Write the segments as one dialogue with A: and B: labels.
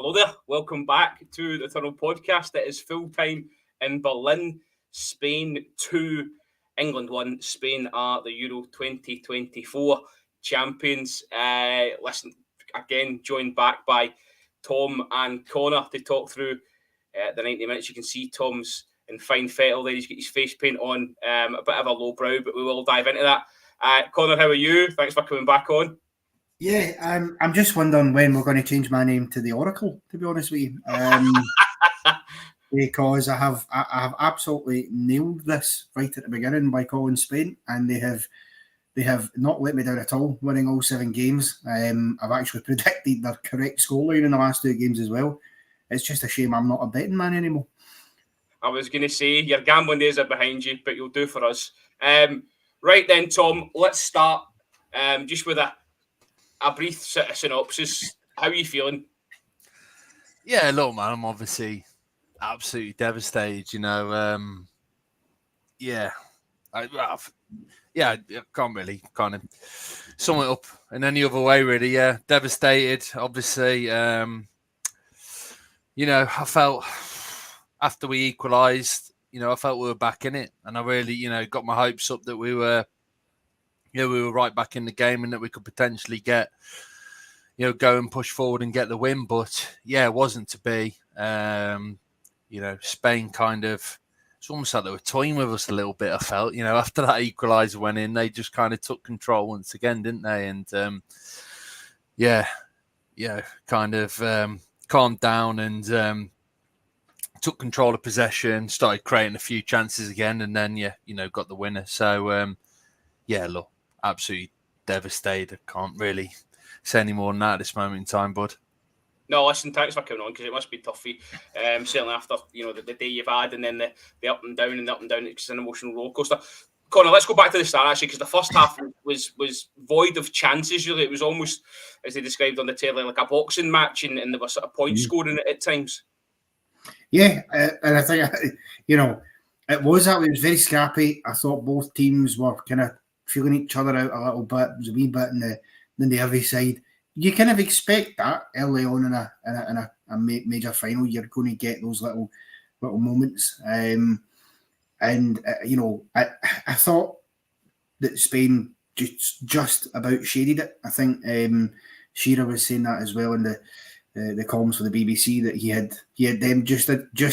A: Hello there. Welcome back to the Tunnel Podcast. It is full time in Berlin, Spain 2, England 1. Spain are the Euro 2024 champions. Listen, again, joined back by Tom and Connor to talk through the 90 minutes. You can see Tom's in fine fettle there. He's got his face paint on, a bit of a low brow, but we will dive into that. Connor, how are you? Thanks for coming back on.
B: Yeah, I'm just wondering when we're going to change my name to the Oracle, to be honest with you. Because I have absolutely nailed this right at the beginning by calling Spain, and they have not let me down at all, winning all 7 games. I've actually predicted their correct scoreline in the last 2 games as well. It's just a shame I'm not a betting man anymore.
A: I was going to say, your gambling days are behind you, but you'll do for us. Right then, Tom, let's start just with a brief synopsis. How are you feeling?
C: Yeah, look, man, I'm obviously absolutely devastated, I can't really kind of sum it up in any other way, really. Yeah, devastated, obviously. I felt after we equalised, I felt we were back in it, and I really, got my hopes up that we were right back in the game and that we could potentially get, go and push forward and get the win. But yeah, it wasn't to be. Spain kind of, it's almost like they were toying with us a little bit, I felt. After that equaliser went in, they just kind of took control once again, didn't they? And kind of calmed down and took control of possession, started creating a few chances again, and then, got the winner. So, look, absolutely devastated. I can't really say any more than that at this moment in time, bud.
A: No, listen, thanks for coming on, because it must be tough for you. Certainly after, the day you've had, and then the up and down and the up and down. It's an emotional roller coaster. Connor, let's go back to the start, actually, because the first half was void of chances, really. It was almost, as they described on the telly, like a boxing match, and there was sort of point scoring at times.
B: Yeah, and I think, it was that. It was very scrappy. I thought both teams were kind of feeling each other out a little bit. There was a wee bit in the other side. You kind of expect that early on in a major final. You're going to get those little moments. I thought that Spain just about shaded it. I think Shearer was saying that as well in the columns for the BBC, that he had them just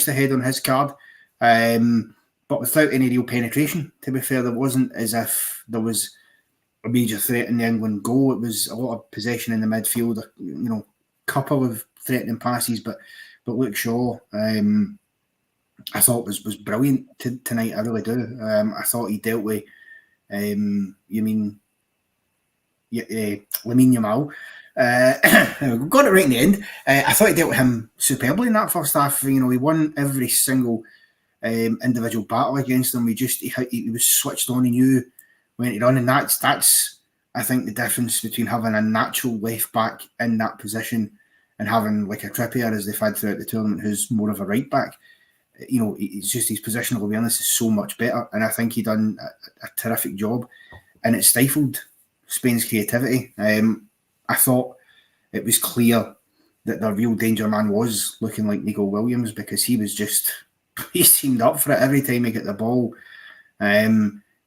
B: ahead on his card, but without any real penetration. To be fair, there wasn't as if there was a major threat in the England goal. It was a lot of possession in the midfield, couple of threatening passes, but Luke Shaw, I thought was brilliant tonight. I really do. I thought he dealt with Lamine Yamal. Got it right in the end. I thought he dealt with him superbly in that first half. He won every single individual battle against him. He was switched on. He knew when to run, and that's I think the difference between having a natural left back in that position and having like a Trippier, as they've had throughout the tournament, who's more of a right back. It's just his positional awareness is so much better, and I think he done a terrific job, and it stifled Spain's creativity. I thought it was clear that the real danger man was looking like Nico Williams, because he seemed up for it every time he got the ball.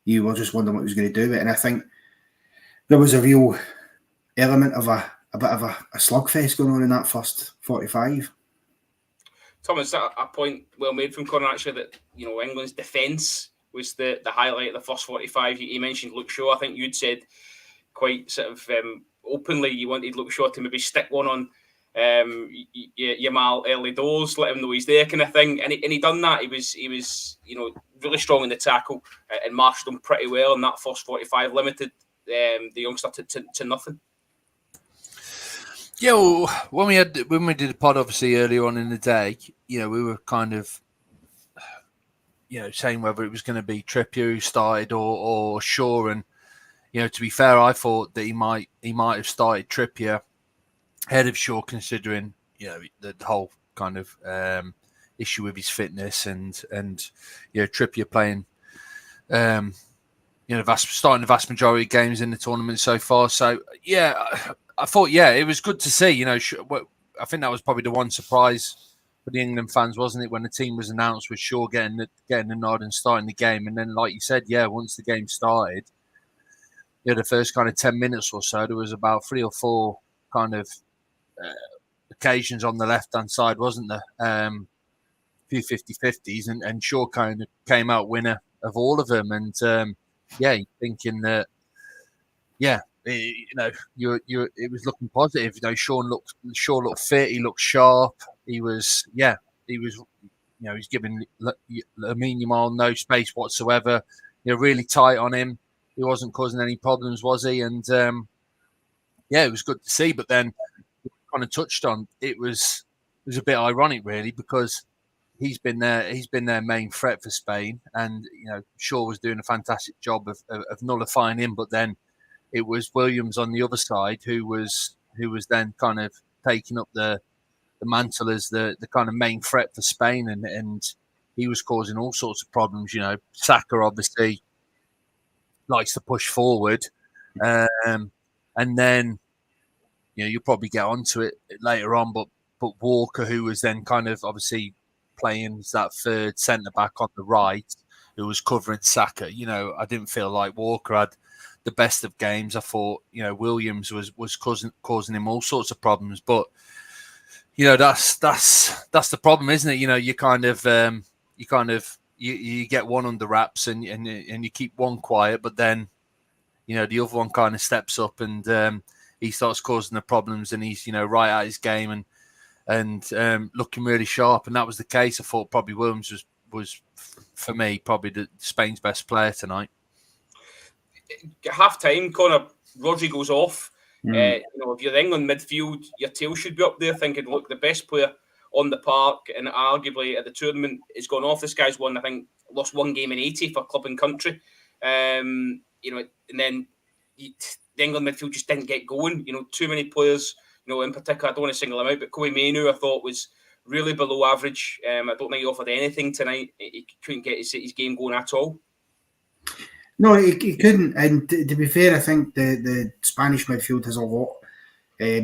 B: You were just wondering what he was going to do with it. And I think there was a real element of a bit of a slugfest going on in that first 45.
A: Thomas, that a point well made from Connor, actually, that England's defence was the highlight of the first 45. You mentioned Luke Shaw. I think you'd said quite sort of openly you wanted Luke Shaw to maybe stick one on Yamal early doors, let him know he's there, kind of thing. And he done that. He was really strong in the tackle and marshed him pretty well in that first 45. Limited the youngster to nothing.
C: Yeah, well, when we did the pod obviously earlier on in the day, we were kind of saying whether it was going to be Trippier who started or Shaw, and to be fair, I thought that he might have started Trippier ahead of Shaw, considering the whole kind of issue with his fitness and Trippier playing starting the vast majority of games in the tournament so far. So yeah, I thought it was good to see. I think that was probably the one surprise for the England fans, wasn't it, when the team was announced, with Shaw getting the nod and starting the game. And then, like you said, once the game started, the first kind of 10 minutes or so, there was about 3 or 4 kind of occasions on the left-hand side, wasn't there? A few 50-50s, and Shaw kind of came out winner of all of them. And thinking that, it was looking positive. Shaw looked fit. He looked sharp. He was he's giving Lamine Yamal no space whatsoever. Really tight on him. He wasn't causing any problems, was he? And it was good to see. But then, kind of touched on, it was a bit ironic, really, because he's been their main threat for Spain, and Shaw was doing a fantastic job of nullifying him. But then it was Williams on the other side who was then kind of taking up the mantle as the kind of main threat for Spain, and he was causing all sorts of problems. Saka obviously likes to push forward, and then you'll probably get onto it later on, but Walker, who was then kind of obviously playing as that third centre back on the right, who was covering Saka. I didn't feel like Walker had the best of games. I thought Williams was causing him all sorts of problems, but that's the problem, isn't it? You get one under wraps and you keep one quiet, but then the other one kind of steps up and he starts causing the problems, and he's right at his game and looking really sharp. And that was the case. I thought probably Williams was for me probably Spain's best player tonight.
A: Half time, Connor, Rodri goes off. If you're England midfield, your tail should be up there thinking, look, the best player on the park and arguably at the tournament is gone off. This guy's lost one game in 80 for club and country. And then the England midfield just didn't get going. Too many players, in particular, I don't want to single him out, but Kobe Mainoo I thought was really below average. I don't think he offered anything tonight. He couldn't get his game going at all.
B: No, he couldn't. And to be fair, I think the Spanish midfield has a lot, a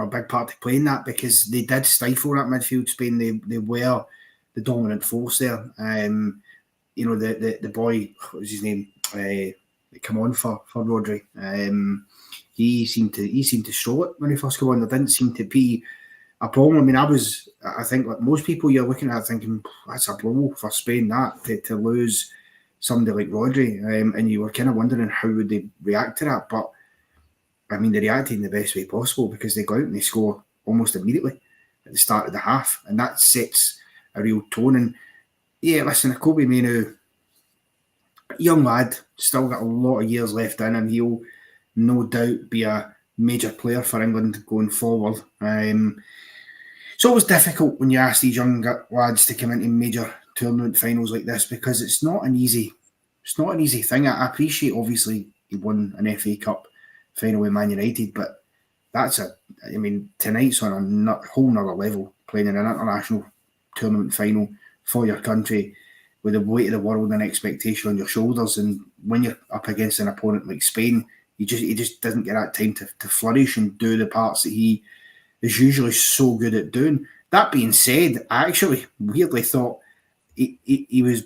B: big part to play in that, because they did stifle that midfield. Spain, they were the dominant force there. The boy, what was his name? Come on for Rodri. He seemed to show it when he first came on. There didn't seem to be a problem. I mean, I think like most people, you're looking at thinking that's a blow for Spain, that to lose somebody like Rodri, and you were kind of wondering how would they react to that. But I mean, they reacted in the best way possible, because they go out and they score almost immediately at the start of the half, and that sets a real tone. And listen, Kobe Mainoo, young lad, still got a lot of years left in him. He'll no doubt be a major player for England going forward. It's always difficult when you ask these young lads to come into major tournament finals like this, because it's not an easy thing. I appreciate, obviously, he won an FA Cup final with Man United, but tonight's on a whole nother level, playing in an international tournament final for your country with the weight of the world and expectation on your shoulders. And when you're up against an opponent like Spain, he just doesn't get that time to flourish and do the parts that he is usually so good at doing. That being said, I actually weirdly thought he was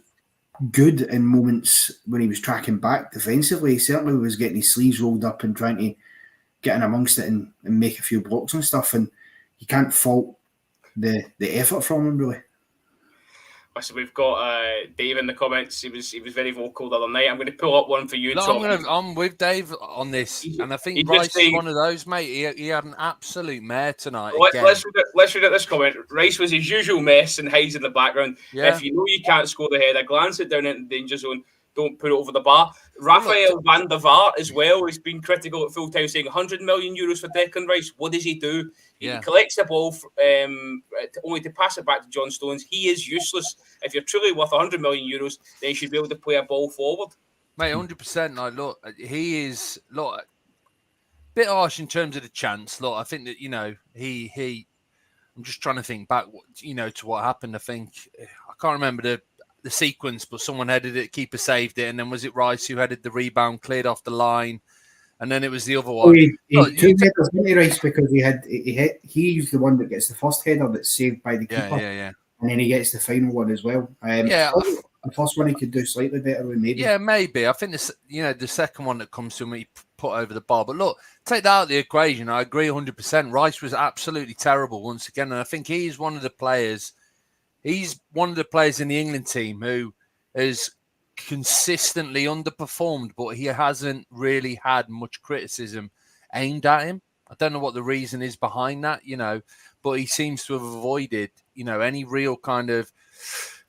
B: good in moments when he was tracking back defensively. He certainly was getting his sleeves rolled up and trying to get in amongst it and make a few blocks and stuff. And you can't fault the effort from him, really.
A: So we've got Dave in the comments. He was very vocal the other night. I'm going to pull up one for you, Tom.
C: I'm with Dave on this, and I think Rice is one of those, mate. He had an absolute mare tonight.
A: Let's read out this comment. Rice was his usual mess and hides in the background. Yeah. If you know you can't score the header, glance it down into the danger zone. Don't put it over the bar. Rafael van der Vaart as well has been critical at full time, saying 100 million euros for Declan Rice. What does he do? He collects the ball only to pass it back to John Stones. He is useless. If you're truly worth 100 million euros, then you should be able to play a ball forward.
C: Mate, 100%. Like, look, he is a bit harsh in terms of the chance. Look, I think that he. I'm just trying to think back, to what happened. I think I can't remember the sequence, but someone headed it, keeper saved it, and then was it Rice who headed the rebound, cleared off the line, and then it was the other one.
B: Two headers, didn't he, Rice? Because he's the one that gets the first header that's saved by the keeper.
C: Yeah.
B: And then he gets the final one as well. The first one he could do slightly better with, maybe.
C: Yeah, maybe. I think the second one that comes to him, he put over the bar. But look, take that out of the equation. I agree 100%. Rice was absolutely terrible once again, and I think he's one of the players. He's one of the players in the England team who has consistently underperformed, but he hasn't really had much criticism aimed at him. I don't know what the reason is behind that, but he seems to have avoided, any real kind of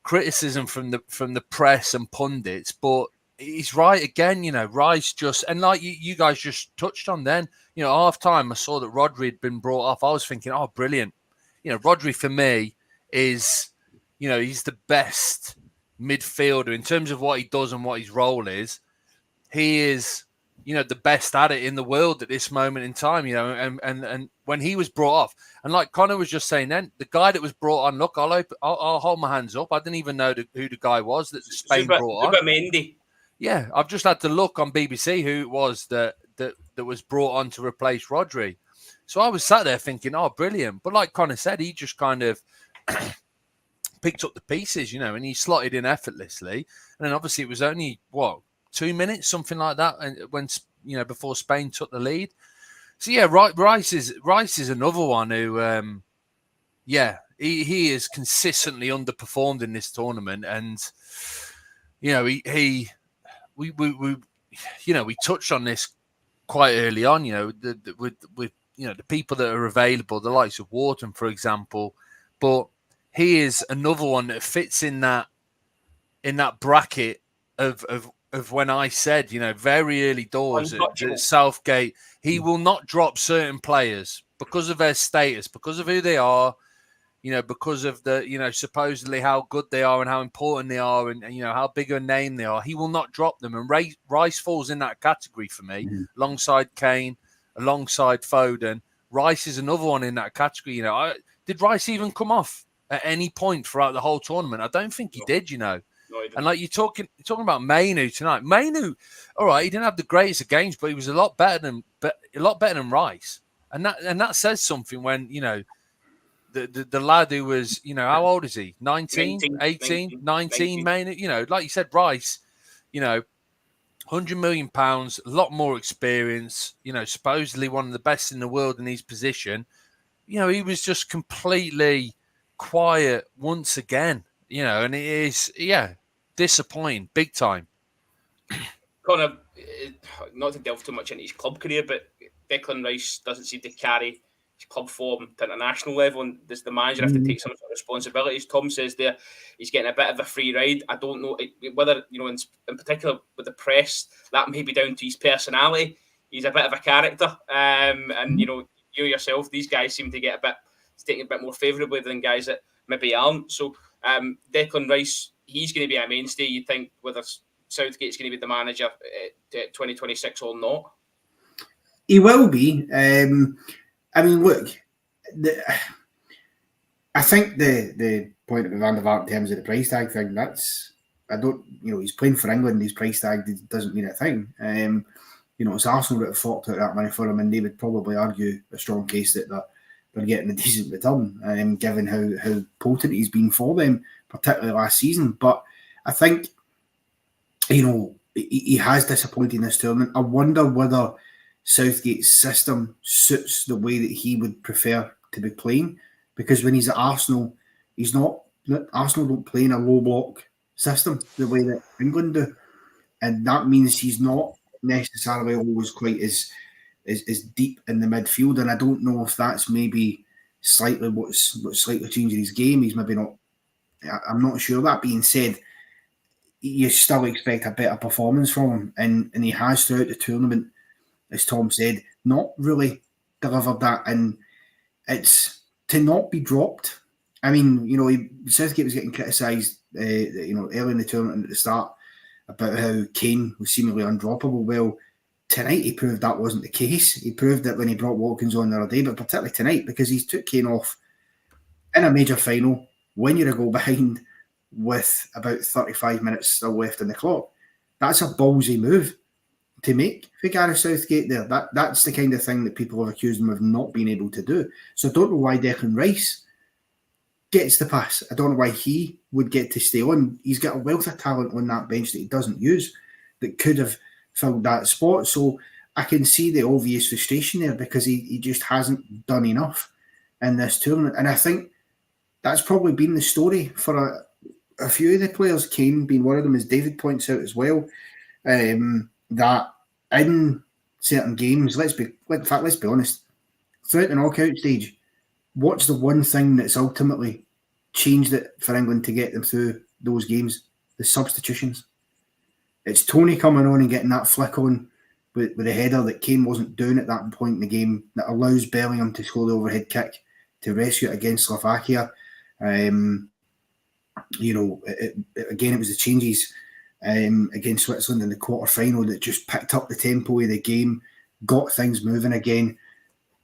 C: criticism from the press and pundits. But he's right again, Rice just, and like you guys just touched on then, half time I saw that Rodri had been brought off. I was thinking, oh, brilliant. Rodri for me is, he's the best midfielder in terms of what he does and what his role is. He is, the best at it in the world at this moment in time, and when he was brought off, and like Connor was just saying then, the guy that was brought on, look, I'll hold my hands up. I didn't even know who the guy was that Spain brought on.
A: Mendy.
C: Yeah, I've just had to look on BBC who it was that was brought on to replace Rodri. So I was sat there thinking, oh, brilliant. But like Connor said, he just kind of picked up the pieces, and he slotted in effortlessly. And then obviously it was only, 2 minutes, something like that, and when before Spain took the lead. So yeah, Rice is another one who, he is consistently underperformed in this tournament, and we touched on this quite early on. With the people that are available, the likes of Wharton, for example, but he is another one that fits in that bracket of when I said, very early doors at Southgate, he will not drop certain players because of their status, because of who they are, because of the, supposedly how good they are and how important they are and how big a name they are. He will not drop them. And Rice falls in that category for me, alongside Kane, alongside Foden. Rice is another one in that category. Did Rice even come off at any point throughout the whole tournament? I don't think he did, And like you're talking about Mainu tonight. Mainu, all right, he didn't have the greatest of games, but he was a lot better than Rice, and that says something when the lad who was how old is he? 19, 18, 19. Mainu, like you said, Rice, £100 million, a lot more experience. Supposedly one of the best in the world in his position. He was just completely quiet once again. And it is, disappointing, big time.
A: Connor, not to delve too much into his club career, but Declan Rice doesn't seem to carry his club form to international level, and does the manager have to take some sort of responsibilities? Tom says there he's getting a bit of a free ride. I don't know whether, in particular with the press, that may be down to his personality. He's a bit of a character, and you yourself, these guys seem to get taken a bit more favourably than guys that maybe aren't. So Declan Rice, he's going to be a mainstay, you think, whether Southgate's going to be the manager at 2026 or not?
B: He will be. Look, I think the point of Van der Vaart in terms of the price tag thing, he's playing for England, his price tag doesn't mean a thing. It's Arsenal that have forked out that money for him, and they would probably argue a strong case that they're getting a decent return, given how potent he's been for them, particularly last season. But I think, he has disappointed in this tournament. I wonder whether Southgate's system suits the way that he would prefer to be playing, because when he's at Arsenal, Arsenal don't play in a low block system the way that England do, and that means he's not necessarily always quite as deep in the midfield. And I don't know if that's maybe slightly what's slightly changing his game. He's maybe not. I'm not sure. That being said, you still expect a better performance from him, and he has throughout the tournament, as Tom said, not really delivered that. And it's to not be dropped. I mean, Southgate was getting criticised, early in the tournament at the start about how Kane was seemingly undroppable. Well, tonight he proved that wasn't the case. He proved that when he brought Watkins on the other day, but particularly tonight, because he took Kane off in a major final when you're a goal behind with about 35 minutes still left in the clock. That's a ballsy move to make for Gareth Southgate there. That's the kind of thing that people have accused him of not being able to do. So I don't know why Declan Rice gets the pass. I don't know why he would get to stay on. He's got a wealth of talent on that bench that he doesn't use that could have filled that spot. So I can see the obvious frustration there because he just hasn't done enough in this tournament. And I think that's probably been the story for a few of the players, Kane being one of them, as David points out as well, that in certain games, let's be honest, throughout the knockout stage, what's the one thing that's ultimately changed it for England to get them through those games? The substitutions. It's Tony coming on and getting that flick on with a header that Kane wasn't doing at that point in the game that allows Bellingham to score the overhead kick to rescue it against Slovakia. Again, it was the changes against Switzerland in the quarter-final that just picked up the tempo of the game, got things moving again.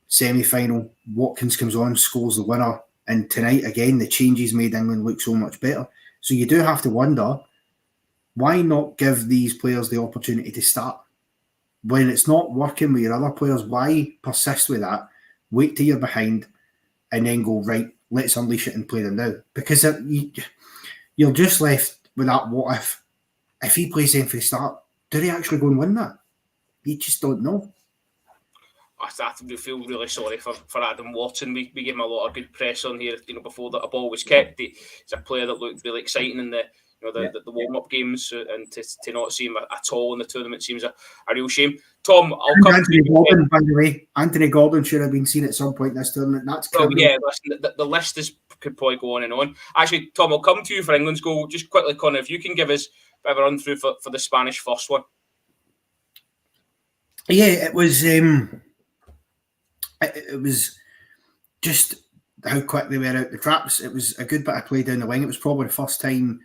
B: Semi-final, Watkins comes on, scores the winner. And tonight, again, the changes made England look so much better. So you do have to wonder, why not give these players the opportunity to start? When it's not working with your other players, why persist with that? Wait till you're behind and then go, right, let's unleash it and play them now. Because you're just left with that what if. If he plays them for the start, do they actually go and win that? You just don't know.
A: I feel really sorry for Adam Watson. We gave him a lot of good press on here, before the ball was kicked. He's a player that looked really exciting in the warm-up games, and to not see him at all in the tournament seems a real shame. Tom, I'll come
B: Anthony Gordon, by the way. Anthony Gordon should have been seen at some point in this tournament. That's criminal.
A: Well, yeah, listen, the list could probably go on and on. Actually, Tom, I'll come to you for England's goal. Just quickly, Connor, if you can give us a bit of a run-through for the Spanish first one.
B: Yeah, it was... It was just how quick they were out the traps. It was a good bit of play down the wing. It was probably the first time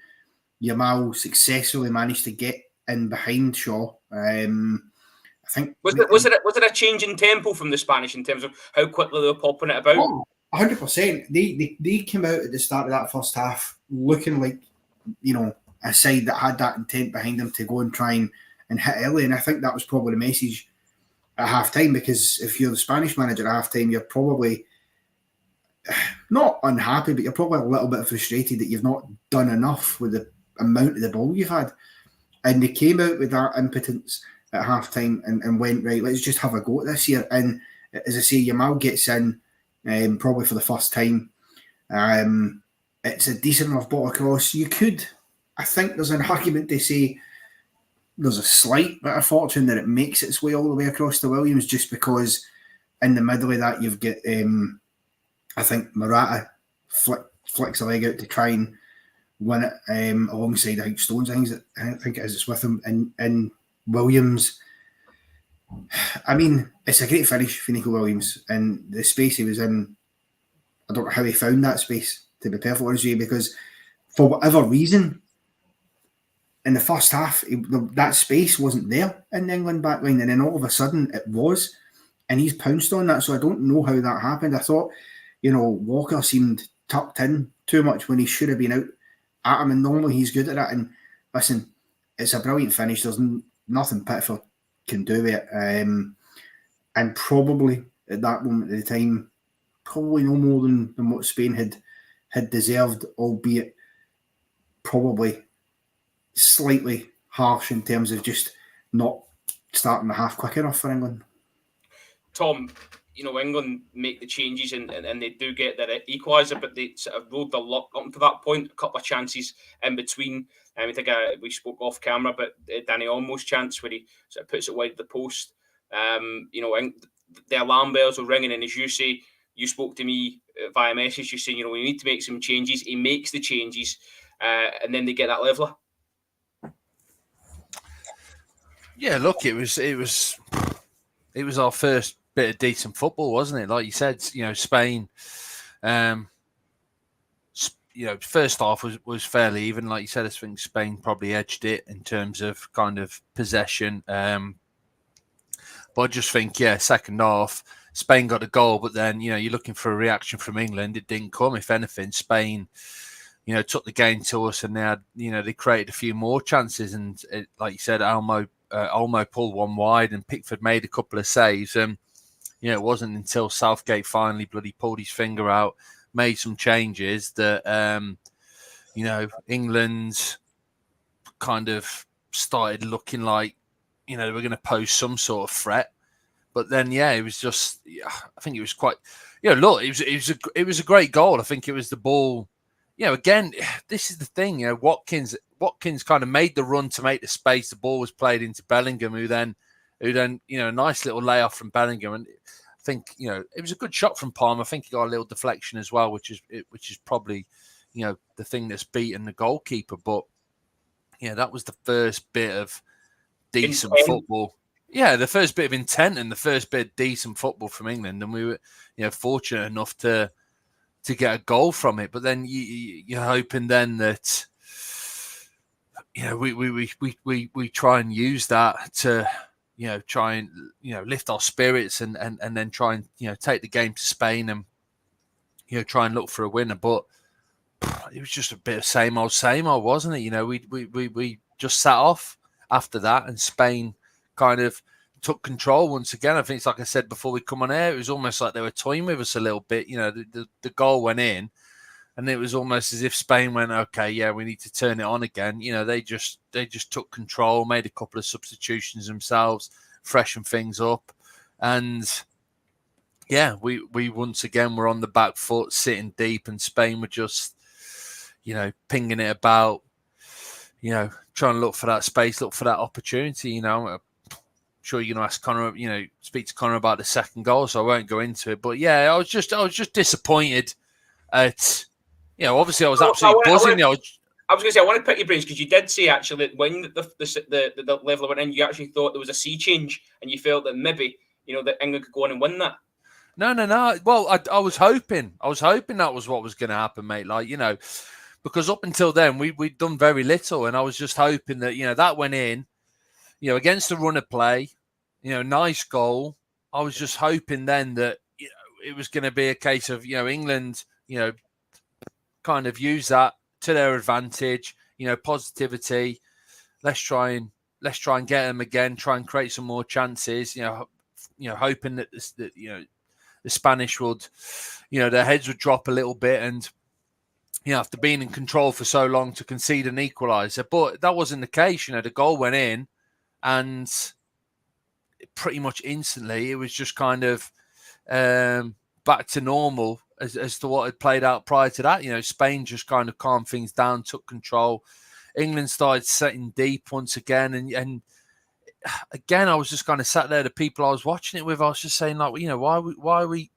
B: Yamal successfully managed to get in behind Shaw. I think
A: was it a change in tempo from the Spanish in terms of how quickly they were popping it about?
B: 100%. They came out at the start of that first half looking like a side that had that intent behind them to go and try and hit early, and I think that was probably the message at half-time, because if you're the Spanish manager at half-time, you're probably not unhappy, but you're probably a little bit frustrated that you've not done enough with the amount of the ball you've had. And they came out with that impotence at half-time and went, right, let's just have a go at this here. And as I say, Yamal gets in probably for the first time. It's a decent enough ball across. I think there's an argument to say there's a slight bit of fortune that it makes its way all the way across to Williams, just because in the middle of that you've got, I think Morata flicks a leg out to try and win it alongside, I think, Stones. I think it is. It's with him. And Williams, I mean, it's a great finish for Nico Williams, and the space he was in, I don't know how he found that space, to be perfectly honest with you, because for whatever reason, in the first half, that space wasn't there in the England backline, and then all of a sudden it was, and he's pounced on that. So I don't know how that happened. I thought, Walker seemed tucked in too much when he should have been out at him, and normally he's good at that. And listen, it's a brilliant finish. There's nothing Pickford can do with it. And probably at that moment of the time, probably no more than what Spain had deserved, albeit probably slightly harsh in terms of just not starting the half quick enough for England.
A: Tom, England make the changes and they do get their equaliser, but they sort of rode the luck up to that point. A couple of chances in between. I think we spoke off camera, but Danny Olmo's chance where he sort of puts it wide of the post. The alarm bells were ringing, and as you say, you spoke to me via message. You're saying, we need to make some changes. He makes the changes, and then they get that leveller.
C: Yeah, look, it was our first bit of decent football, wasn't it? Like you said, Spain. First half was fairly even. Like you said, I think Spain probably edged it in terms of kind of possession. But I just think, second half, Spain got a goal, but then you're looking for a reaction from England. It didn't come. If anything, Spain, took the game to us, and they had, they created a few more chances. And like you said, Almo Olmo pulled one wide and Pickford made a couple of saves. And, it wasn't until Southgate finally bloody pulled his finger out, made some changes that, England kind of started looking like, they were going to pose some sort of threat. But then, it was just, I think it was quite, look, it was a great goal. I think it was the ball. Again, this is the thing. Watkins kind of made the run to make the space. The ball was played into Bellingham, who then, a nice little layoff from Bellingham, and I think it was a good shot from Palmer. I think he got a little deflection as well, which is probably the thing that's beaten the goalkeeper. But that was the first bit of decent football. Yeah, the first bit of intent and the first bit of decent football from England, and we were fortunate enough to get a goal from it. But then you're hoping then that we try and use that to try and lift our spirits and then try and take the game to Spain and try and look for a winner. But it was just a bit of same old, wasn't it? We just sat off after that, and Spain kind of took control once again. I think it's like I said before we come on air, it was almost like they were toying with us a little bit. The goal went in, and it was almost as if Spain went, okay, yeah, we need to turn it on again. They just took control, made a couple of substitutions themselves, freshened things up, and we once again were on the back foot, sitting deep, and Spain were just pinging it about, trying to look for that space, look for that opportunity. I'm sure you're going to ask Connor, speak to Connor about the second goal, so I won't go into it. But I was just disappointed at, obviously I was absolutely buzzing.
A: I was going to say, I want to pick your brains, because you did say actually that when the level went in, you actually thought there was a sea change, and you felt that maybe that England could go on and win that.
C: No. Well, I was hoping that was what was going to happen, mate. Because up until then we'd done very little, and I was just hoping that that went in, against the run of play, nice goal. I was just hoping then that it was going to be a case of England, kind of use that to their advantage, positivity. Let's try and get them again. Try and create some more chances. Hoping that the Spanish would, their heads would drop a little bit, and after being in control for so long, to concede an equaliser. But that wasn't the case. The goal went in, and pretty much instantly it was just kind of back to normal as to what had played out prior to that. Spain just kind of calmed things down, took control. England started setting deep once again, and again, I was just kind of sat there. The people I was watching it with, I was just saying, why are we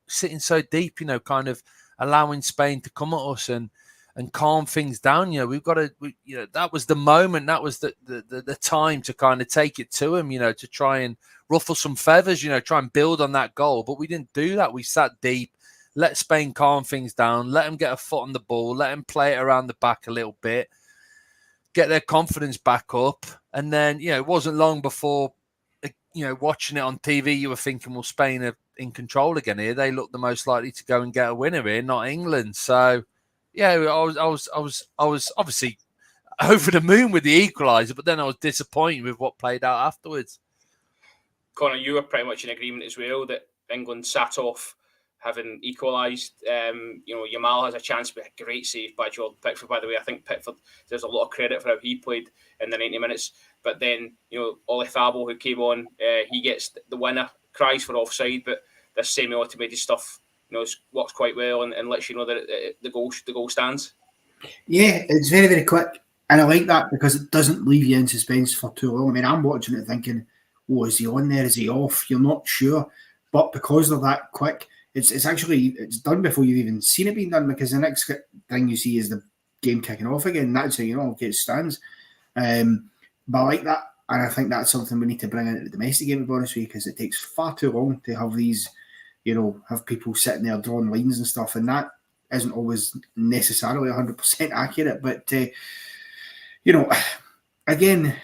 C: sitting so deep? Kind of allowing Spain to come at us and calm things down. We've got to. That was the moment. That was the time to kind of take it to him. To try and ruffle some feathers. Try and build on that goal. But we didn't do that. We sat deep, let Spain calm things down, let them get a foot on the ball, let them play it around the back a little bit, get their confidence back up. And then, it wasn't long before, watching it on TV, you were thinking, well, Spain are in control again here. They look the most likely to go and get a winner here, not England. So, I was obviously over the moon with the equaliser, but then I was disappointed with what played out afterwards.
A: Connor, you were pretty much in agreement as well that England sat off having equalised. Yamal has a chance, but a great save by Jordan Pickford, by the way. I think Pickford, there's a lot of credit for how he played in the 90 minutes. But then, Oli Thabo, who came on, he gets the winner, cries for offside, but this semi-automated stuff, works quite well and lets you know that the goal stands.
B: Yeah, it's very, very quick. And I like that because it doesn't leave you in suspense for too long. I mean, I'm watching it thinking, is he on there? Is he off? You're not sure. But because they're that quick, it's done before you've even seen it being done, because the next thing you see is the game kicking off again. That's how it stands. But I like that, and I think that's something we need to bring into the domestic game, to be honest with you, because it takes far too long to have these, have people sitting there drawing lines and stuff, and that isn't always necessarily 100% accurate. But again,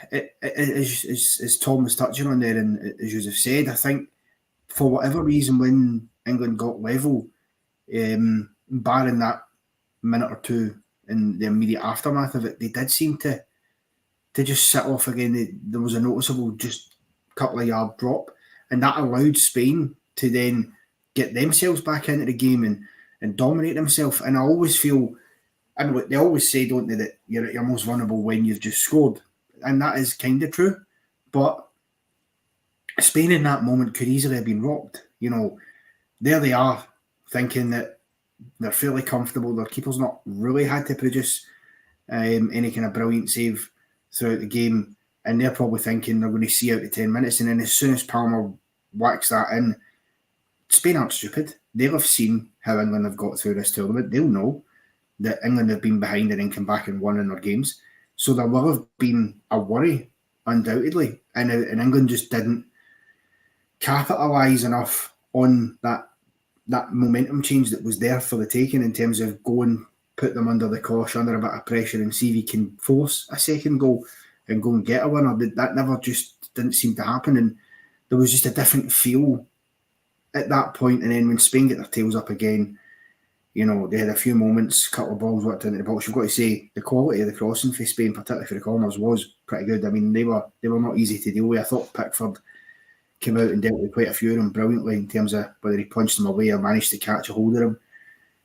B: as Tom was touching on there, and as you have said, I think for whatever reason, when England got level, barring that minute or two in the immediate aftermath of it, they did seem to to just sit off again. There was a noticeable just couple of yard drop, and that allowed Spain to then get themselves back into the game and dominate themselves. And I always feel, I mean, they always say, don't they, that you're at your most vulnerable when you've just scored, and that is kind of true. But Spain in that moment could easily have been rocked. You know, there they are thinking that they're fairly comfortable. Their keeper's not really had to produce any kind of brilliant save throughout the game, and they're probably thinking they're going to see out to 10 minutes. And then as soon as Palmer whacks that in, Spain aren't stupid. They'll have seen how England have got through this tournament. They'll know that England have been behind and then come back and won in their games. So there will have been a worry, undoubtedly, and England just didn't capitalise enough on that momentum change that was there for the taking in terms of going, put them under the cosh, under a bit of pressure, and see if he can force a second goal and go and get a winner. That never just didn't seem to happen, and there was just a different feel at that point. And then when Spain get their tails up again, you know, they had a few moments, a couple of balls worked into the box. You've got to say the quality of the crossing for Spain, particularly for the corners, was pretty good. I mean, they were not easy to deal with. I thought Pickford came out and dealt with quite a few of them brilliantly in terms of whether he punched them away or managed to catch a hold of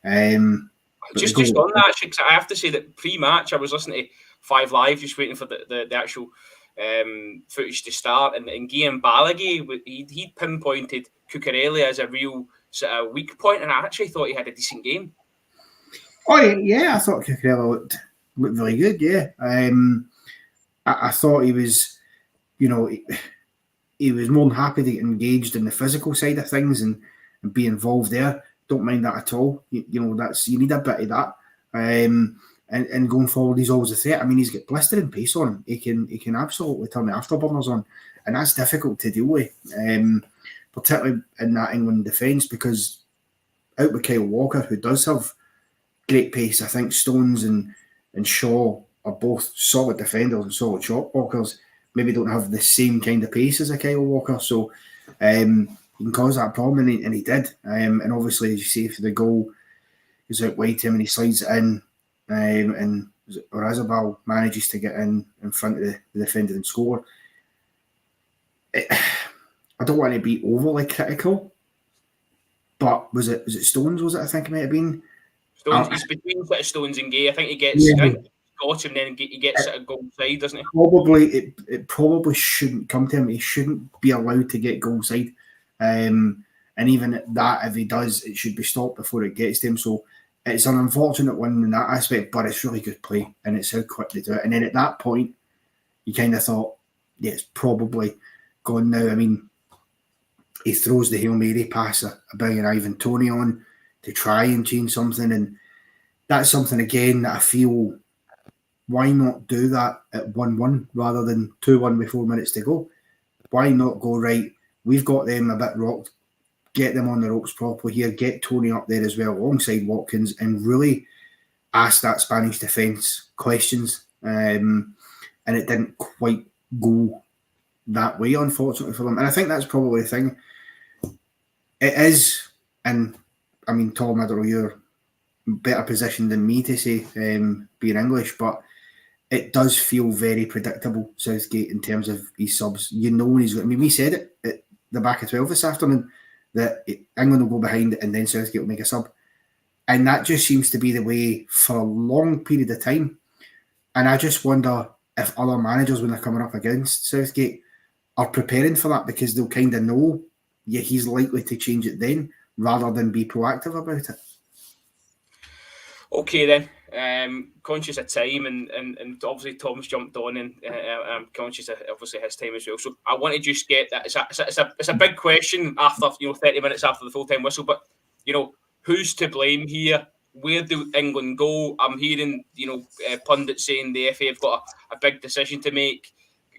B: them.
A: Just on that, actually, because I have to say that pre-match I was listening to 5 Live, just waiting for the actual footage to start, and Guillaume Balaguer, he pinpointed Cucurella as a real sort of weak point, and I actually thought he had a decent game.
B: Oh yeah, I thought Cucurella looked really good. Yeah, I thought he was, you know, he was more than happy to get engaged in the physical side of things and be involved there. Don't mind that at all. You know, that's, you need a bit of that. And going forward, he's always a threat. I mean, he's got blistering pace on him. He can absolutely turn the afterburners on, and that's difficult to deal with, particularly in that England defence, because out with Kyle Walker, who does have great pace. I think Stones and Shaw are both solid defenders and solid shot blockers. Maybe don't have the same kind of pace as a Kyle Walker, so he can cause that problem, and he did. And obviously, as you say, for the goal, he's out wide to him and he slides it in, and Oyarzabal manages to get in front of the defender and score. I don't want to be overly critical, but was it Stones? Was it? I think it might have been.
A: Stones. He's between Stones and Gay. I think he gets.
B: Yeah.
A: I think he got him, then he gets it a goal side, doesn't he?
B: It probably shouldn't come to him. He shouldn't be allowed to get goal side. And even at that, if he does, it should be stopped before it gets to him. So it's an unfortunate one in that aspect, but it's really good play, and it's how quick they do it. And then at that point, you kind of thought, yeah, it's probably gone now. I mean, he throws the Hail Mary pass a brilliant Ivan Toney on to try and change something, and that's something again that I feel, why not do that at 1-1 rather than 2-1 with 4 minutes to go? Why not go, right, we've got them a bit rocked, get them on the ropes properly here, get Toney up there as well alongside Watkins, and really ask that Spanish defence questions. And it didn't quite go that way, unfortunately, for them. And I think that's probably the thing. It is, and I mean, Tom, I don't know, you're better positioned than me to say, being English, but it does feel very predictable, Southgate, in terms of his subs. You know when he's going. I mean, we said it at the back of 12 this afternoon that England will go behind and then Southgate will make a sub. And that just seems to be the way for a long period of time. And I just wonder if other managers, when they're coming up against Southgate, are preparing for that, because they'll kind of know, yeah, he's likely to change it then, rather than be proactive about it.
A: Okay then, conscious of time, and obviously Tom's jumped on, and I'm conscious of obviously his time as well. So I want to just get that. It's a big question after 30 minutes after the full time whistle, but who's to blame here? Where do England go? I'm hearing pundits saying the FA have got a big decision to make.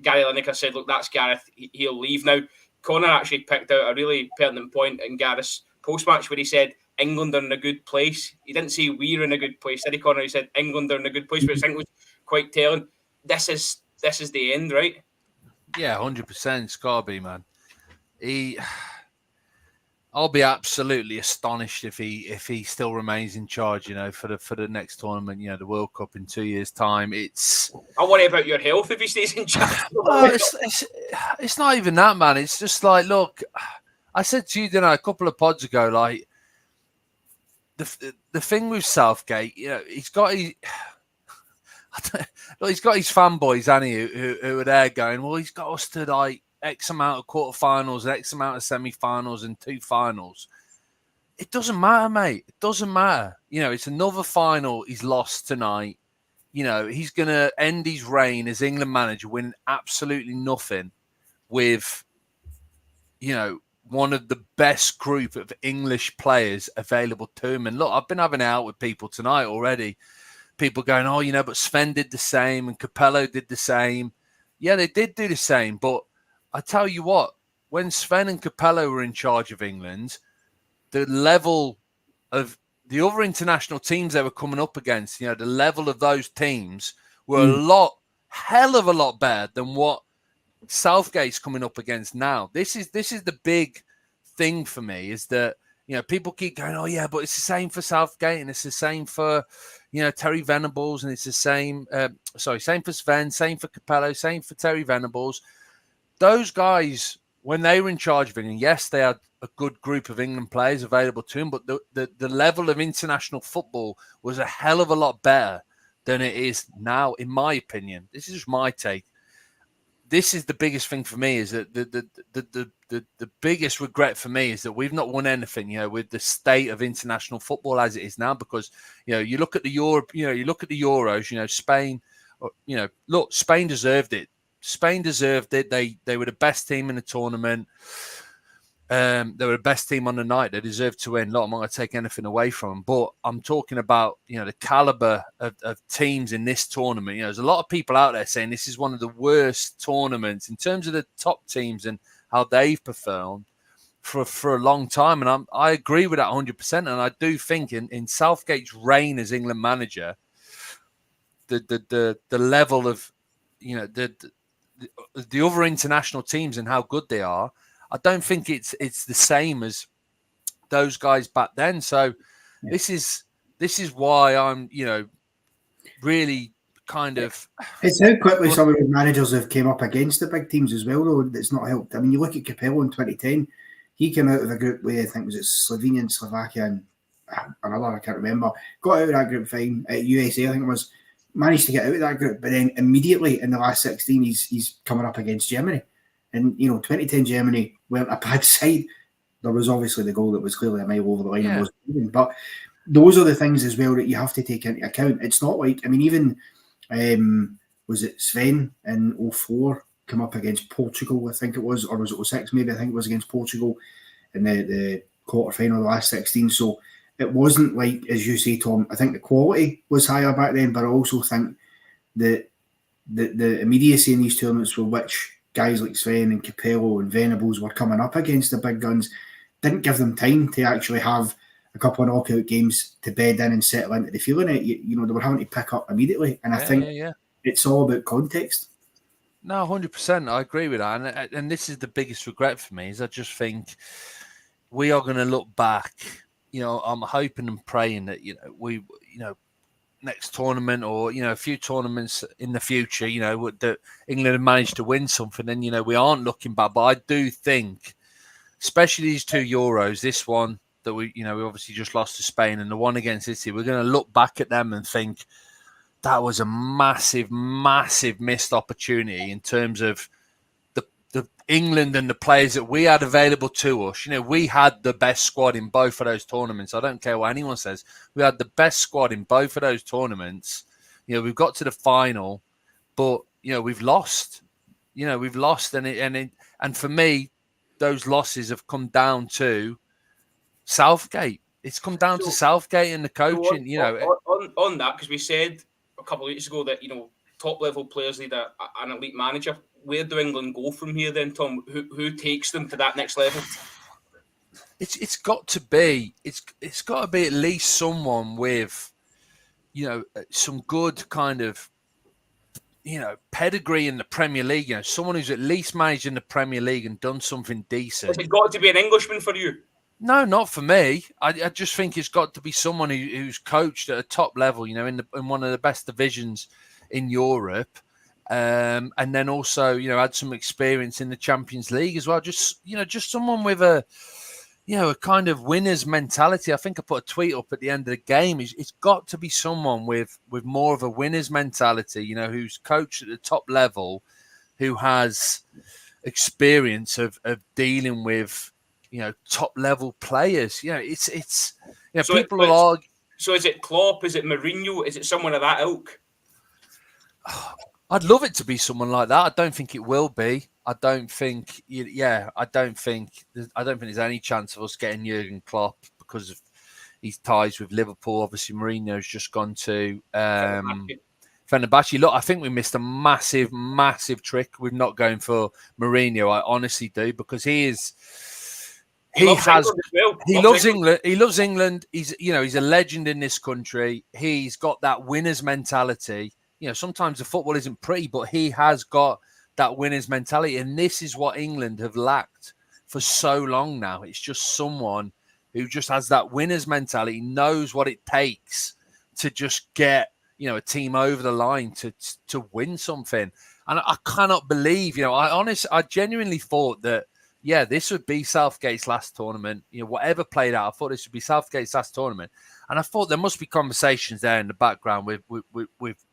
A: Gary Lineker said, "Look, that's Gareth. He'll leave now." Connor actually picked out a really pertinent point in Gareth's post-match where he said England are in a good place. He didn't say we're in a good place, did he, Connor? He said England are in a good place, which I think was quite telling. This is the end, right?
C: 100%. Scarby, man. I'll be absolutely astonished if he still remains in charge, for the next tournament, the World Cup in 2 years' time.
A: I worry about your health if he stays in charge.
C: It's not even that, man. It's just like, look, I said to you, a couple of pods ago, like the thing with Southgate, he's got his fanboys, hasn't he, who are there going, well, he's got us to like X amount of quarterfinals, X amount of semi-finals, and 2 finals. It doesn't matter, mate. It doesn't matter. It's another final he's lost tonight. He's going to end his reign as England manager winning absolutely nothing with, one of the best group of English players available to him. And look, I've been having it out with people tonight already. People going, oh, but Sven did the same and Capello did the same. Yeah, they did do the same. But I tell you what, when Sven and Capello were in charge of England, the level of the other international teams they were coming up against, the level of those teams were hell of a lot better than what Southgate's coming up against now. This is the big thing for me, is that, people keep going, oh yeah, but it's the same for Southgate and it's the same for, Terry Venables, and it's the same, same for Sven, same for Capello, same for Terry Venables. Those guys, when they were in charge of England, yes, they had a good group of England players available to him, but the level of international football was a hell of a lot better than it is now, in my opinion. This is just my take. This is the biggest thing for me, is that the biggest regret for me is that we've not won anything, with the state of international football as it is now, because, you look at the Europe, you look at the Euros, Spain, look, Spain deserved it. Spain deserved it. They were the best team in the tournament. They were the best team on the night. They deserved to win. Look, I'm not going to take anything away from them, but I'm talking about, the caliber of teams in this tournament. There's a lot of people out there saying this is one of the worst tournaments in terms of the top teams and how they've performed for a long time. And I agree with that 100%. And I do think in Southgate's reign as England manager, the level of, the other international teams and how good they are, I don't think it's the same as those guys back then. So this is why I'm, really kind of...
B: It's how quickly some of the managers have came up against the big teams as well, though, that's not helped. I mean, you look at Capello in 2010, he came out of a group with, I think, was it Slovenia and Slovakia and another, I can't remember, got out of that group fine, at USA, I think it was, managed to get out of that group, but then immediately in the last 16, he's coming up against Germany. And, 2010 Germany weren't a bad side. There was obviously the goal that was clearly a mile over the line and wasn't moving. But those are the things as well that you have to take into account. It's not like, I mean, even, was it Sven in 2004 come up against Portugal, I think it was, or was it 2006 maybe, I think it was against Portugal in the quarter-final of the last 16. So it wasn't like, as you say, Tom, I think the quality was higher back then, but I also think that the immediacy in these tournaments for which guys like Sven and Capello and Venables were coming up against the big guns didn't give them time to actually have a couple of knockout games to bed in and settle into the feeling. They were having to pick up immediately. And I think it's all about context.
C: No, 100%. I agree with that. And this is the biggest regret for me, is I just think we are going to look back. I'm hoping and praying that, we, next tournament or, a few tournaments in the future, that England have managed to win something, and, we aren't looking bad. But I do think, especially these 2 Euros, this one that we obviously just lost to Spain and the one against Italy, we're going to look back at them and think that was a massive, massive missed opportunity in terms of the England and the players that we had available to us. We had the best squad in both of those tournaments. I don't care what anyone says. We had the best squad in both of those tournaments. We've got to the final, but we've lost. We've lost, and for me, those losses have come down to Southgate. It's come down to Southgate and the coaching.
A: On that, because we said a couple of weeks ago that top level players need an elite manager. Where do England go from here then, Tom? Who takes them to that next level?
C: It's got to be at least someone with some good kind of pedigree in the Premier League. Someone who's at least managed in the Premier League and done something decent.
A: Has it got to be an Englishman for you?
C: No, not for me. I just think it's got to be someone who's coached at a top level, in one of the best divisions in Europe, and then also, had some experience in the Champions League as well. Just someone with a kind of winner's mentality. I think I put a tweet up at the end of the game. It's got to be someone with more of a winner's mentality, who's coached at the top level, who has experience of dealing with top level players. It's
A: So
C: people will argue.
A: So is it Klopp? Is it Mourinho? Is it someone of that ilk?
C: I'd love it to be someone like that. I don't think it will be. I don't think. I don't think there's any chance of us getting Jurgen Klopp because of his ties with Liverpool. Obviously, Mourinho's just gone to Fenerbahce. Look, I think we missed a massive, massive trick with not going for Mourinho. I honestly do, because he loves England. He loves England. He's a legend in this country. He's got that winner's mentality. Sometimes the football isn't pretty, but he has got that winner's mentality, and this is what England have lacked for so long now. It's just someone who just has that winner's mentality, knows what it takes to just get a team over the line to win something. And I cannot believe, I genuinely thought that, this would be Southgate's last tournament. Whatever played out, I thought this would be Southgate's last tournament. And I thought there must be conversations there in the background with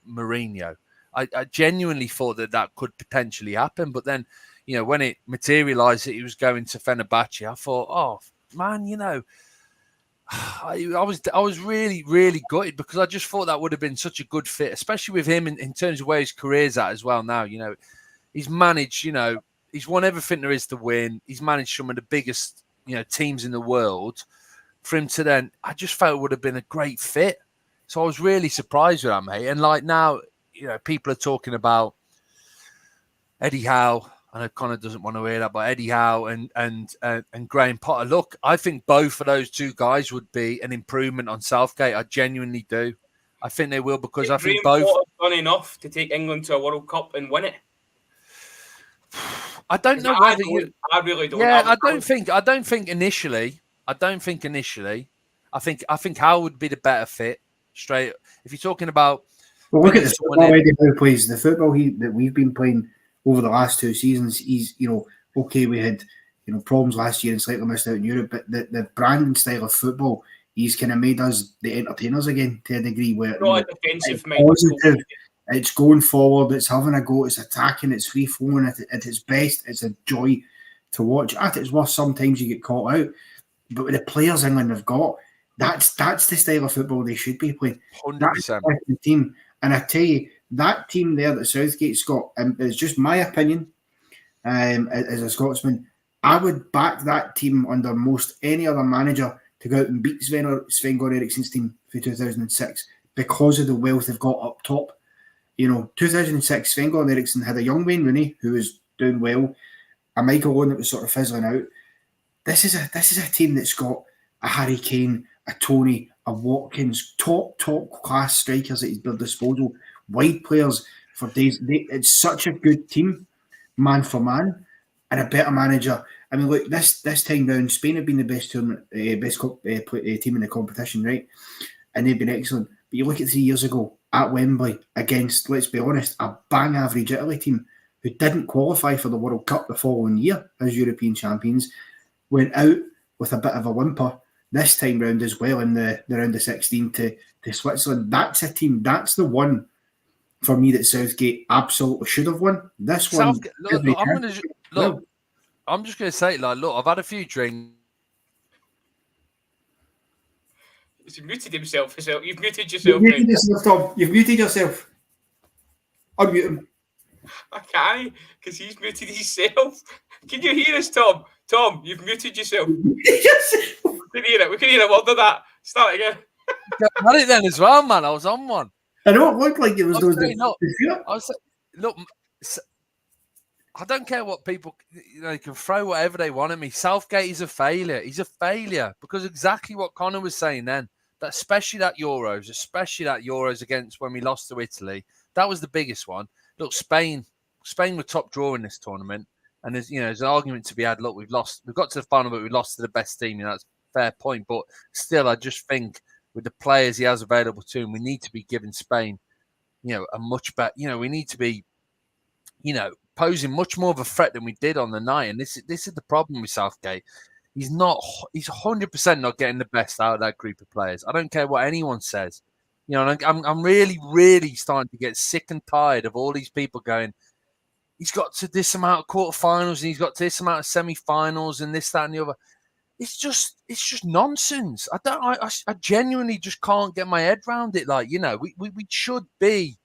C: Mourinho. I genuinely thought that could potentially happen. But then, when it materialised that he was going to Fenerbahce, I thought, oh, man, I was really, really gutted, because I just thought that would have been such a good fit, especially with him in terms of where his career's at as well now. He's managed, he's won everything there is to win. He's managed some of the biggest, teams in the world. For him to then, I just felt it would have been a great fit. So I was really surprised with that, mate. And like now, people are talking about Eddie Howe. I know Connor doesn't want to hear that, but Eddie Howe and Graham Potter. Look, I think both of those two guys would be an improvement on Southgate. I genuinely do. I think they will, because I think both
A: done enough to take England to a World Cup and win it.
C: I don't know whether
A: I really don't.
C: Yeah, I don't think initially. I think Howe would be the better fit. Straight, if you're talking about.
B: Well, look at the football Eddie Howe plays. The football that we've been playing over the last 2 seasons. He's, okay, we had, problems last year and slightly missed out in Europe, but the brand and style of football, he's kind of made us the entertainers again to a degree where
A: defensive,
B: it's positive, it's going forward, it's having a go, it's attacking, it's free flowing at its best. It's a joy to watch. At its worst, sometimes you get caught out, but with the players England have got, that's the style of football they should be playing.
C: 100%.
B: That's the team, and I tell you, that team there that Southgate's got, it's just my opinion, as a Scotsman, I would back that team under most any other manager to go out and beat Sven-Goran Eriksson's team for 2006 because of the wealth they've got up top. 2006, Sven-Goran Eriksson had a young Wayne Rooney who was doing well, a Michael Owen that was sort of fizzling out. This is a team that's got a Harry Kane, a Tony, a Watkins, top class strikers at his disposal, wide players for days. It's such a good team, man for man, and a better manager. I mean, look, this time round, Spain have been the best team in the competition, right? And they've been excellent. But you look at 3 years ago at Wembley against, let's be honest, a bang average Italy team who didn't qualify for the World Cup the following year as European champions, went out with a bit of a whimper this time round as well in the round of 16 to Switzerland. That's a team, that's the one for me that Southgate absolutely should have won. This one.
C: I'm just going to say, look, I've had a few drinks.
A: He's muted himself. You've muted yourself.
B: You've muted yourself, Tom. You've muted yourself. Unmute him.
A: I can't, because he's muted himself. Can you hear us, Tom? Tom, you've muted yourself. We can hear it. We can hear a word of that. Start again.
C: I had it then as well, man. I was on one.
B: I know it looked like it was those.
C: Look, I don't care what people, they can throw whatever they want at me. Southgate is a failure. He's a failure because exactly what Connor was saying then, that especially that Euros against when we lost to Italy, that was the biggest one. Look, Spain were top draw in this tournament, and there's an argument to be had. Look, we've got to the final, but we lost to the best team. That's fair point. But still, I just think with the players he has available to him, we need to be giving Spain, a much better. We need to be, posing much more of a threat than we did on the night. And this is the problem with Southgate. He's 100% not getting the best out of that group of players. I don't care what anyone says. And I'm really, really starting to get sick and tired of all these people going, he's got to this amount of quarterfinals and he's got to this amount of semi-finals and this, that, and the other. It's just nonsense. I genuinely just can't get my head around it. Like, we should be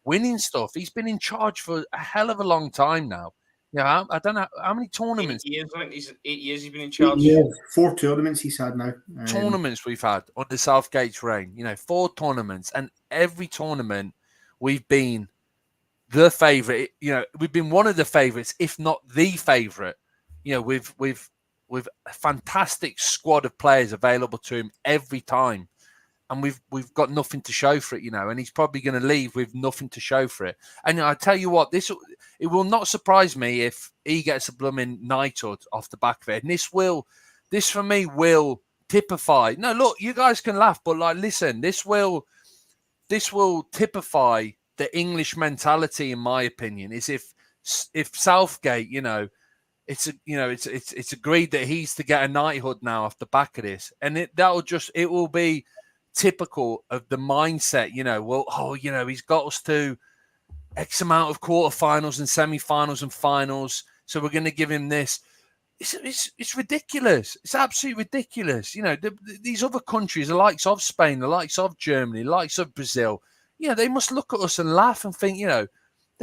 C: winning stuff. He's been in charge for a hell of a long time now. I don't know how many tournaments.
A: 8 years, I think 8 years he's been in charge.
B: Yeah, 4 tournaments he's had now.
C: Tournaments we've had under Southgate's reign. 4 tournaments, and every tournament we've been the favourite. We've been one of the favourites, if not the favourite. With a fantastic squad of players available to him every time. And we've got nothing to show for it, and he's probably going to leave with nothing to show for it. And I tell you what, it will not surprise me if he gets a blooming knighthood off the back of it. And this for me will typify. No, look, you guys can laugh, but listen, this will typify the English mentality, in my opinion. Is if Southgate, it's agreed that he's to get a knighthood now off the back of this, and it will be typical of the mindset, he's got us to X amount of quarterfinals and semi-finals and finals, so we're going to give him this. It's ridiculous. It's absolutely ridiculous. These other countries, the likes of Spain, the likes of Germany, the likes of Brazil, they must look at us and laugh and think, they're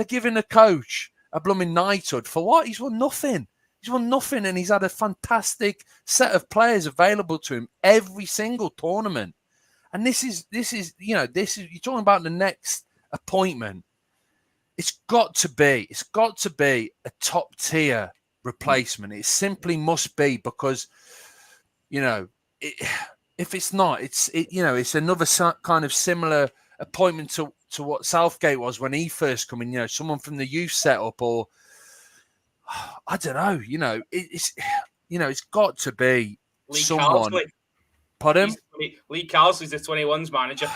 C: giving a coach a blooming knighthood for what? He's won nothing. He's won nothing, and he's had a fantastic set of players available to him every single tournament. And this is you're talking about the next appointment. It's got to be a top tier replacement. It simply must be, because if it's not, it's another kind of similar appointment to what Southgate was when he first come in. Someone from the youth setup, or I don't know. It's got to be
A: Lee
C: someone.
A: Carsley.
C: Pardon?
A: Lee Carsley's the 21s manager.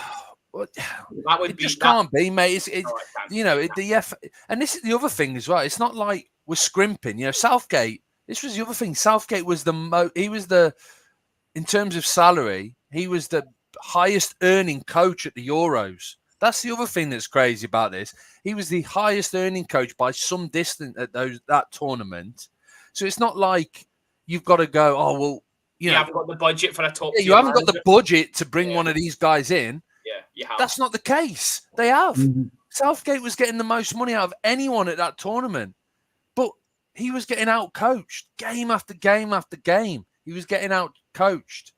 A: That would
C: can't be, mate. And this is the other thing as well. It's not like we're scrimping. Southgate. This was the other thing. Southgate was in terms of salary, he was the highest earning coach at the Euros. That's the other thing that's crazy about this. He was the highest earning coach by some distance at that tournament. So it's not like you've got to go, oh well.
A: You haven't got the budget for a top.
C: You haven't got the budget to bring one of these guys in.
A: Yeah, you have.
C: That's not the case. They have.
B: Mm-hmm.
C: Southgate was getting the most money out of anyone at that tournament, but he was getting out coached game after game after game. He was getting out coached.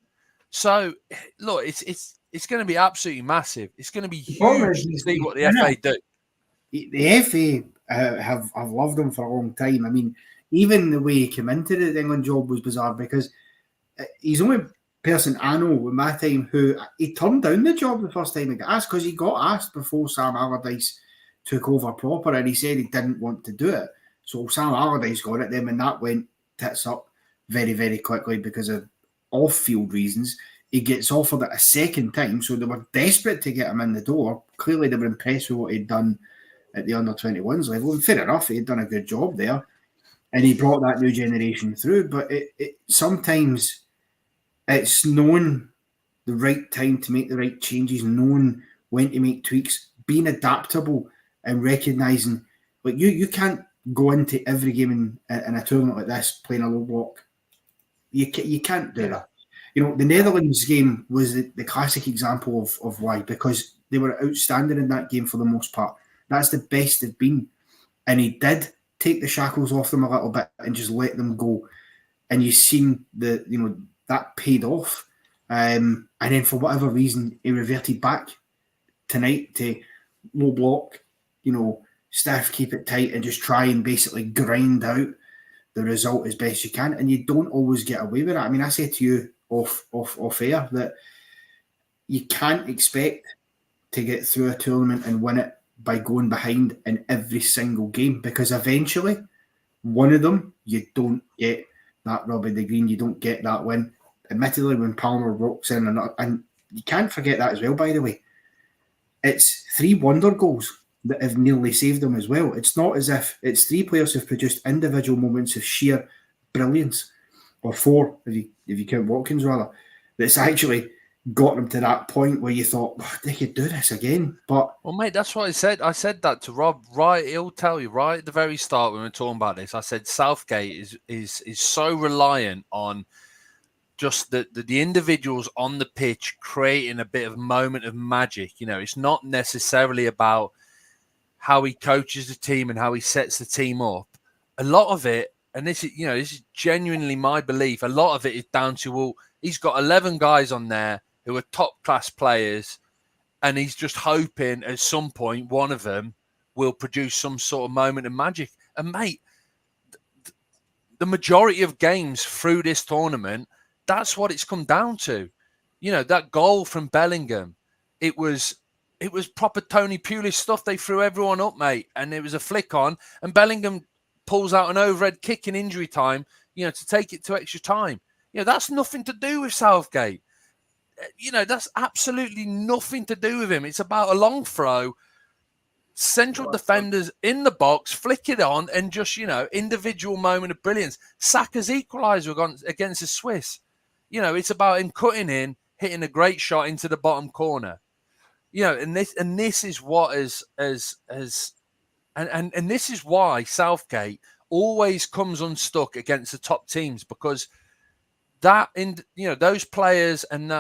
C: So look, it's going to be absolutely massive. It's going to be huge to see what the FA do.
B: The FA have loved him for a long time. I mean, even the way he came into the England job was bizarre, because he's the only person I know in my time who he turned down the job the first time he got asked, because he got asked before Sam Allardyce took over proper, and he said he didn't want to do it. So Sam Allardyce got it then, and that went tits up very, very quickly because of off-field reasons. He gets offered it a second time, so they were desperate to get him in the door. Clearly they were impressed with what he'd done at the under-21s level, and fair enough, he'd done a good job there, and he brought that new generation through. But it sometimes it's knowing the right time to make the right changes, knowing when to make tweaks, being adaptable, and recognising, like, you can't go into every game in a tournament like this playing a low block. You can't do that. The Netherlands game was the classic example of why, because they were outstanding in that game for the most part. That's the best they've been. And he did take the shackles off them a little bit and just let them go. And you've seen that paid off. And then for whatever reason, he reverted back tonight to low block, stiff, keep it tight, and just try and basically grind out the result as best you can. And you don't always get away with it. I mean, I said to you off air that you can't expect to get through a tournament and win it by going behind in every single game, because eventually one of them, you don't get that rub of the green, you don't get that win. admittedly, when Palmer walks in, and you can't forget that as well, by the way, it's 3 wonder goals that have nearly saved them as well. It's not as if it's 3 players who've produced individual moments of sheer brilliance, or 4, if you count Watkins rather, that's actually got them to that point where you thought, oh, they could do this again. But
C: well, mate, that's what I said. I said that to Rob. Right, he'll tell you right at the very start when we were talking about this. I said Southgate is so reliant on just the individuals on the pitch creating a bit of moment of magic. It's not necessarily about how he coaches the team and how he sets the team up. A lot of it, and this is genuinely my belief, a lot of it is down to, well, he's got 11 guys on there who are top class players, and he's just hoping at some point one of them will produce some sort of moment of magic. And mate, the majority of games through this tournament, that's what it's come down to. That goal from Bellingham, it was proper Tony Pulis stuff. They threw everyone up, mate, and it was a flick on, and Bellingham pulls out an overhead kick in injury time, to take it to extra time. That's nothing to do with Southgate. That's absolutely nothing to do with him. It's about a long throw, central defenders in the box, flick it on, and just, individual moment of brilliance. Saka's equaliser against the Swiss. It's about him cutting in, hitting a great shot into the bottom corner. And this is what and this is why Southgate always comes unstuck against the top teams, because those players and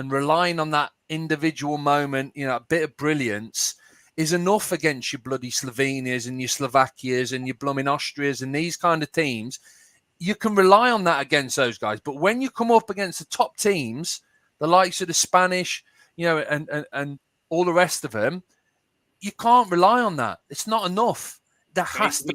C: relying on that individual moment, a bit of brilliance is enough against your bloody Slovenias and your Slovakias and your blooming Austrias and these kind of teams. You can rely on that against those guys. But when you come up against the top teams, the likes of the Spanish, and all the rest of them, you can't rely on that. It's not enough. There has to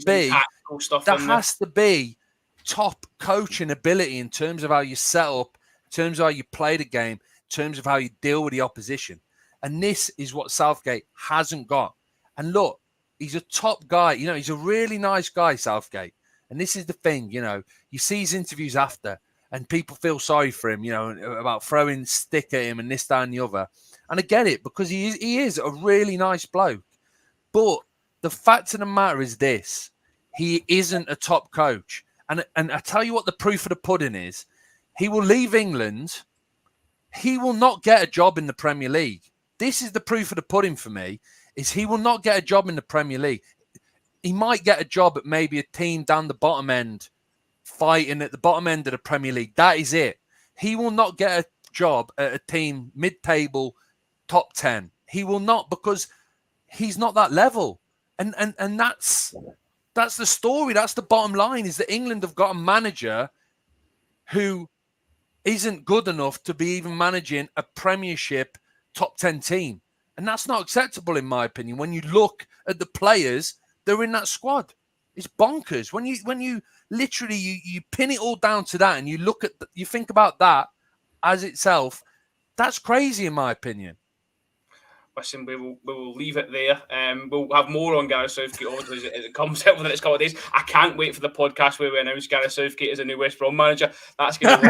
C: be top coaching ability in terms of how you set up, in terms of how you play the game, in terms of how you deal with the opposition. And this is what Southgate hasn't got. And look, he's a top guy. He's a really nice guy, Southgate. And this is the thing, you see his interviews after, and people feel sorry for him, about throwing stick at him and this, that, and the other. And I get it, because he is a really nice bloke. But the fact of the matter is this: he isn't a top coach. And I tell you what the proof of the pudding is. He will leave England. He will not get a job in the Premier League. This is the proof of the pudding for me, is he will not get a job in the Premier League. He might get a job at maybe a team down the bottom end, fighting at the bottom end of the Premier League. That is it. He will not get a job at a team mid-table, top 10. He will not, because he's not that level. And that's the story. That's the bottom line, is that England have got a manager who isn't good enough to be even managing a Premiership top 10 team. And that's not acceptable, in my opinion. When you look at the players that are in that squad, it's bonkers. When you literally you pin it all down to that, and you look at you think about that as itself, that's crazy, in my opinion.
A: Listen, we will leave it there. We'll have more on Gareth Southgate, obviously, as it comes out for the next couple of days. I can't wait for the podcast where we announce Gareth Southgate as a new West Brom manager. That's going to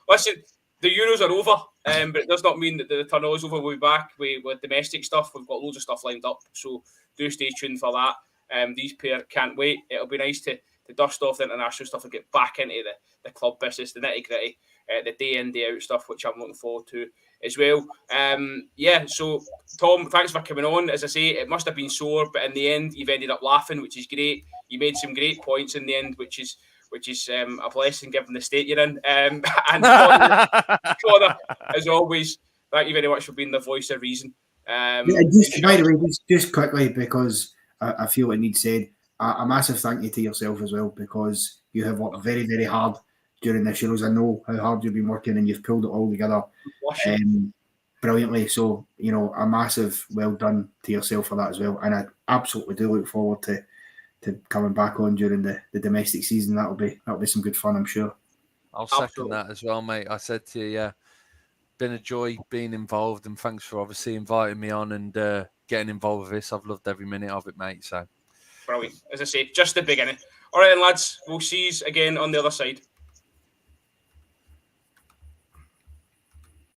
A: listen, the Euros are over, but it does not mean that the tunnel is over. We'll be back with domestic stuff. We've got loads of stuff lined up, so do stay tuned for that. These pair can't wait. It'll be nice to dust off the international stuff and get back into the club business, the nitty-gritty, the day in, day out stuff, which I'm looking forward to as well. So Tom, thanks for coming on. As I say, it must have been sore, but in the end, you've ended up laughing, which is great. You made some great points in the end, which is a blessing given the state you're in. And Connor, as always, thank you very much for being the voice of reason.
B: By the way, just quickly, because I feel it needs said, a massive thank you to yourself as well, because you have worked very, very hard during this Euros. I know how hard you've been working, and you've pulled it all together brilliantly. So, a massive well done to yourself for that as well. And I absolutely do look forward to coming back on during the domestic season. That'll be some good fun, I'm sure.
C: I'll second that as well, mate. I said to you, been a joy being involved, and thanks for obviously inviting me on and getting involved with this. I've loved every minute of it, mate. So
A: brilliant. As I say, just the beginning. All right, then, lads. We'll see you again on the other side.